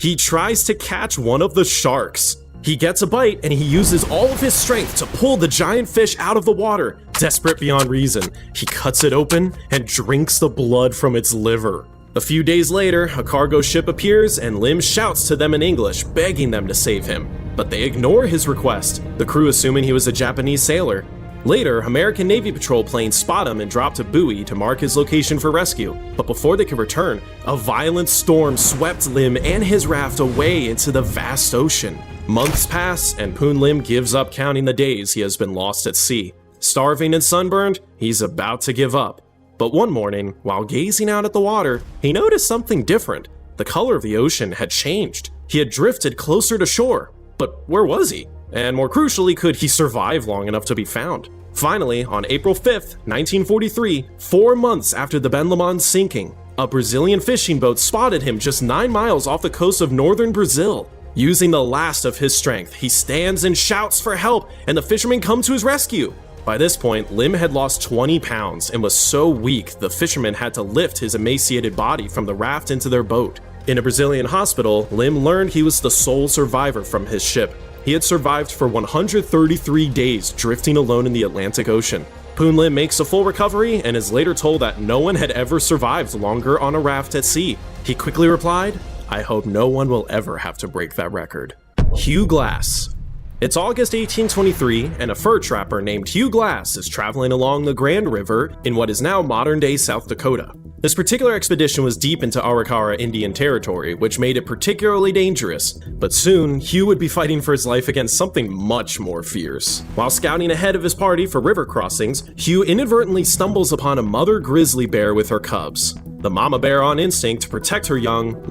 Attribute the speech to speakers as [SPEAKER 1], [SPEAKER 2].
[SPEAKER 1] He tries to catch one of the sharks. He gets a bite and he uses all of his strength to pull the giant fish out of the water. Desperate beyond reason, he cuts it open and drinks the blood from its liver. A few days later, a cargo ship appears and Lim shouts to them in English, begging them to save him. But they ignore his request, the crew assuming he was a Japanese sailor. Later, American Navy patrol planes spot him and drop a buoy to mark his location for rescue. But before they can return, a violent storm swept Lim and his raft away into the vast ocean. Months pass, and Poon Lim gives up counting the days he has been lost at sea. Starving and sunburned, he's about to give up. But one morning, while gazing out at the water, he noticed something different. The color of the ocean had changed. He had drifted closer to shore. But where was he? And more crucially, could he survive long enough to be found? Finally, on April 5th, 1943, 4 months after the Ben Lomond's sinking, a Brazilian fishing boat spotted him just 9 miles off the coast of northern Brazil. Using the last of his strength, he stands and shouts for help, and the fishermen come to his rescue. By this point, Lim had lost 20 pounds and was so weak the fishermen had to lift his emaciated body from the raft into their boat. In a Brazilian hospital, Lim learned he was the sole survivor from his ship. He had survived for 133 days drifting alone in the Atlantic Ocean. Poon Lim makes a full recovery and is later told that no one had ever survived longer on a raft at sea. He quickly replied, "I hope no one will ever have to break that record." Hugh Glass. It's August 1823, and a fur trapper named Hugh Glass is traveling along the Grand River in what is now modern-day South Dakota. This particular expedition was deep into Arikara Indian Territory, which made it particularly dangerous, but soon Hugh would be fighting for his life against something much more fierce. While scouting ahead of his party for river crossings, Hugh inadvertently stumbles upon a mother grizzly bear with her cubs. The mama bear, on instinct to protect her young,